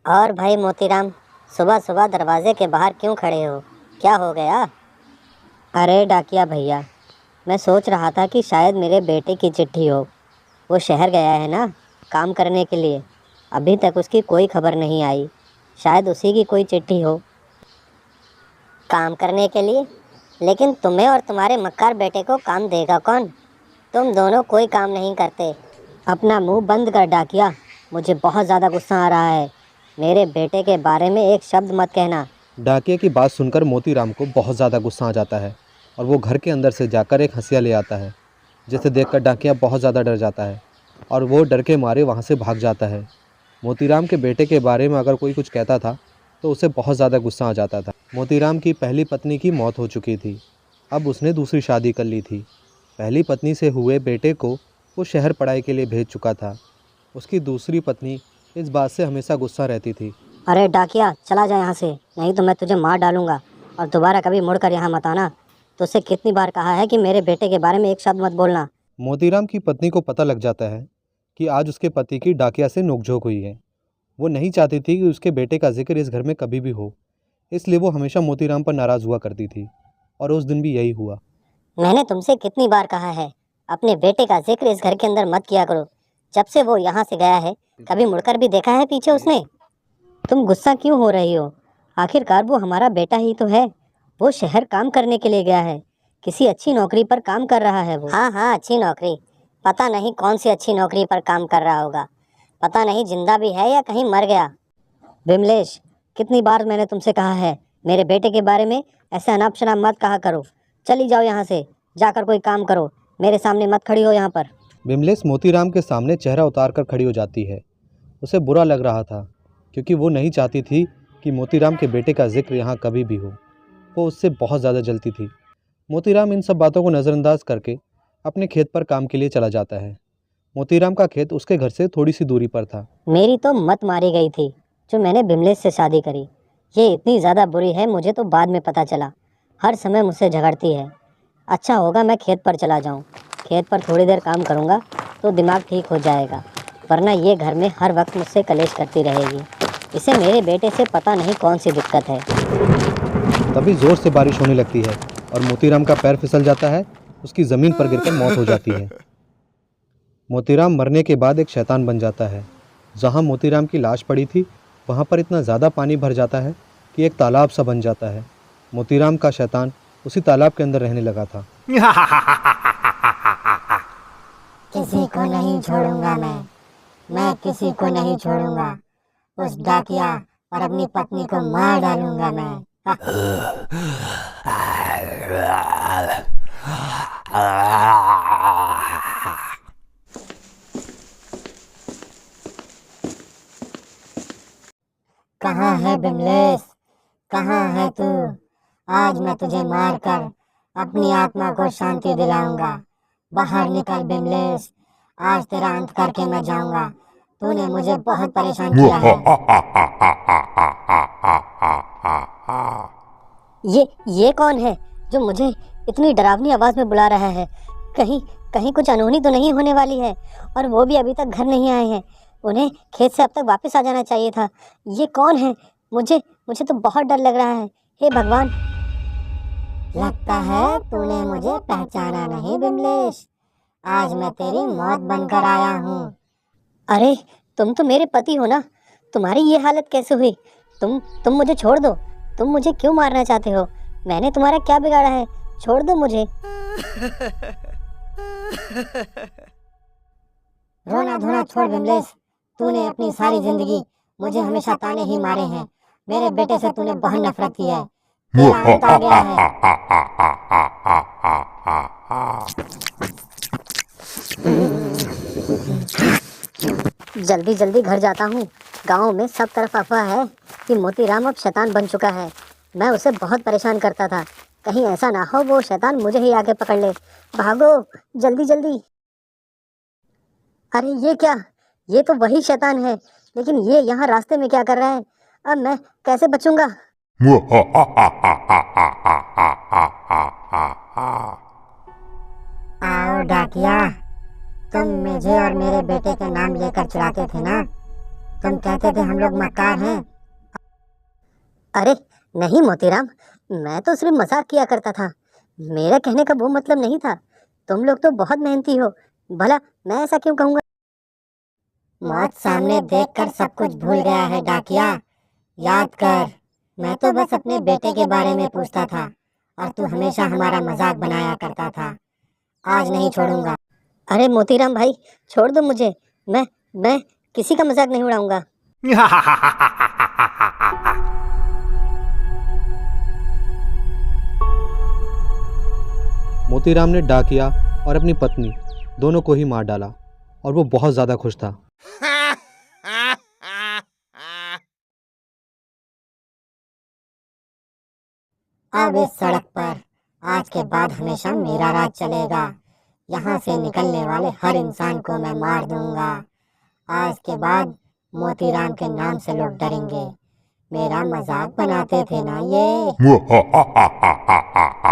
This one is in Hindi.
और भाई मोतीराम, सुबह सुबह दरवाजे के बाहर क्यों खड़े हो? क्या हो गया? अरे डाकिया भैया, मैं सोच रहा था कि शायद मेरे बेटे की चिट्ठी हो। वो शहर गया है ना, काम करने के लिए। अभी तक उसकी कोई खबर नहीं आई। शायद उसी की कोई चिट्ठी हो। काम करने के लिए? लेकिन तुम्हें और तुम्हारे मक्कार बेटे को काम देगा कौन? तुम दोनों कोई काम नहीं करते। अपना मुंह बंद कर डाकिया, मुझे बहुत ज़्यादा गुस्सा आ रहा है। मेरे बेटे के बारे में एक शब्द मत कहना। डाकिया की बात सुनकर मोतीराम को बहुत ज़्यादा गुस्सा आ जाता है और वो घर के अंदर से जाकर एक हंसिया ले आता है, जिसे देखकर डाकिया बहुत ज़्यादा डर जाता है और वो डर के मारे वहाँ से भाग जाता है। मोतीराम के बेटे के बारे में अगर कोई कुछ कहता था तो उसे बहुत ज़्यादा गुस्सा आ जाता था। मोतीराम की पहली पत्नी की मौत हो चुकी थी। अब उसने दूसरी शादी कर ली थी। पहली पत्नी से हुए बेटे को वो शहर पढ़ाई के लिए भेज चुका था। उसकी दूसरी पत्नी इस बात से हमेशा गुस्सा रहती थी। अरे डाकिया, चला जा यहाँ से, नहीं तो मैं तुझे मार डालूंगा और दोबारा कभी मुड़कर यहाँ मत आना। तुझसे कितनी बार कहा है कि मेरे बेटे के बारे में एक शब्द मत बोलना। मोतीराम की पत्नी को पता लग जाता है कि आज उसके पति की डाकिया से नोकझोंक हुई है। वो नहीं चाहती थी कि उसके बेटे का जिक्र इस घर में कभी भी हो, इसलिए वो हमेशा मोतीराम पर नाराज़ हुआ करती थी और उस दिन भी यही हुआ। मैंने तुमसे कितनी बार कहा है, अपने बेटे का जिक्र इस घर के अंदर मत किया करो। जब से वो यहाँ से गया है, कभी मुड़कर भी देखा है पीछे उसने? तुम गुस्सा क्यों हो रही हो? आखिरकार वो हमारा बेटा ही तो है। वो शहर काम करने के लिए गया है, किसी अच्छी नौकरी पर काम कर रहा है वो। हाँ हाँ, अच्छी नौकरी। पता नहीं कौन सी अच्छी नौकरी पर काम कर रहा होगा। पता नहीं जिंदा भी है या कहीं मर गया। विमलेश, कितनी बार मैंने तुमसे कहा है, मेरे बेटे के बारे में ऐसे अनाप शनाप मत कहा करो। चली जाओ यहाँ से, जाकर कोई काम करो। मेरे सामने मत खड़ी हो यहाँ पर। विमलेश मोतीराम के सामने चेहरा उतार कर खड़ी हो जाती है। उसे बुरा लग रहा था क्योंकि वो नहीं चाहती थी कि मोतीराम के बेटे का जिक्र यहाँ कभी भी हो। वो उससे बहुत ज़्यादा जलती थी। मोतीराम इन सब बातों को नज़रअंदाज करके अपने खेत पर काम के लिए चला जाता है। मोतीराम का खेत उसके घर से थोड़ी सी दूरी पर था। मेरी तो मत मारी गई थी जो मैंने विमलेश से शादी करी। ये इतनी ज़्यादा बुरी है, मुझे तो बाद में पता चला। हर समय मुझसे झगड़ती है। अच्छा होगा मैं खेत पर चला जाऊँ। खेत पर थोड़ी देर काम करूँगा तो दिमाग ठीक हो जाएगा, वरना ये घर में हर वक्त मुझसे कलेश करती रहेगी। इसे मेरे बेटे से पता नहीं कौन सी दिक्कत है। तभी ज़ोर से बारिश होने लगती है और मोतीराम का पैर फिसल जाता है। उसकी ज़मीन पर गिरकर मौत हो जाती है। मोतीराम मरने के बाद एक शैतान बन जाता है। जहाँ मोतीराम की लाश पड़ी थी वहाँ पर इतना ज़्यादा पानी भर जाता है कि एक तालाब सा बन जाता है। मोतीराम का शैतान उसी तालाब के अंदर रहने लगा था। किसी को नहीं छोड़ूंगा मैं किसी को नहीं छोड़ूंगा। उस डाकिया और अपनी पत्नी को मार डालूंगा मैं। कहाँ है विमलेश? कहाँ है तू? आज मैं तुझे मारकर अपनी आत्मा को शांति दिलाऊंगा। बाहर निकल विमलेश, आज तेरा अंत करके मैं जाऊंगा। तूने मुझे बहुत परेशान किया है। ये कौन है जो मुझे इतनी डरावनी आवाज में बुला रहा है? कहीं कहीं कुछ अनहोनी तो नहीं होने वाली है? और वो भी अभी तक घर नहीं आए हैं। उन्हें खेत से अब तक वापस आ जाना चाहिए था। ये कौन है? मुझे मुझे तो बहुत डर लग रहा है। हे भगवान! लगता है तूने मुझे पहचाना नहीं विमलेश। आज मैं तेरी मौत बनकर आया हूँ। अरे, तुम तो मेरे पति हो ना? तुम्हारी ये हालत कैसे हुई? तुम मुझे छोड़ दो। तुम मुझे क्यों मारना चाहते हो? मैंने तुम्हारा क्या बिगाड़ा है? छोड़ दो मुझे। रोना धोना छोड़ विमलेश। तूने अपनी सारी जिंदगी मुझे हमेशा ताने ही मारे हैं। मेरे बेटे से तूने बहुत नफरत की है। तेरा अंत आ गया है। जल्दी जल्दी घर जाता हूँ। गांव में सब तरफ अफवाह है कि मोतीराम अब शैतान बन चुका है। मैं उसे बहुत परेशान करता था। कहीं ऐसा ना हो वो शैतान मुझे ही आगे पकड़ ले। भागो जल्दी जल्दी। अरे ये क्या? ये तो वही शैतान है, लेकिन ये यहाँ रास्ते में क्या कर रहा है? अब मैं कैसे बचूंगा? आओ डाकिया, तुम मुझे और मेरे बेटे के नाम लेकर चिढ़ाते थे ना? तुम कहते थे हम लोग मक्कार हैं। अरे नहीं मोतीराम, मैं तो सिर्फ मजाक किया करता था। मेरा कहने का वो मतलब नहीं था। तुम लोग तो बहुत मेहनती हो, भला मैं ऐसा क्यों कहूँगा। मौत सामने देखकर सब कुछ भूल गया है डाकिया। याद कर, मैं तो बस अपने बेटे के बारे में पूछता था और तू हमेशा हमारा मजाक बनाया करता था। आज नहीं छोड़ूंगा। अरे मोतीराम भाई, छोड़ दो मुझे। मैं किसी का मजाक नहीं उड़ाऊंगा। मोतीराम ने डाकिया और अपनी पत्नी दोनों को ही मार डाला और वो बहुत ज़्यादा खुश था। अब इस सड़क पर आज के बाद हमेशा मेरा राज चलेगा। यहाँ से निकलने वाले हर इंसान को मैं मार दूंगा। आज के बाद मोतीराम के नाम से लोग डरेंगे। मेरा मजाक बनाते थे ना ये।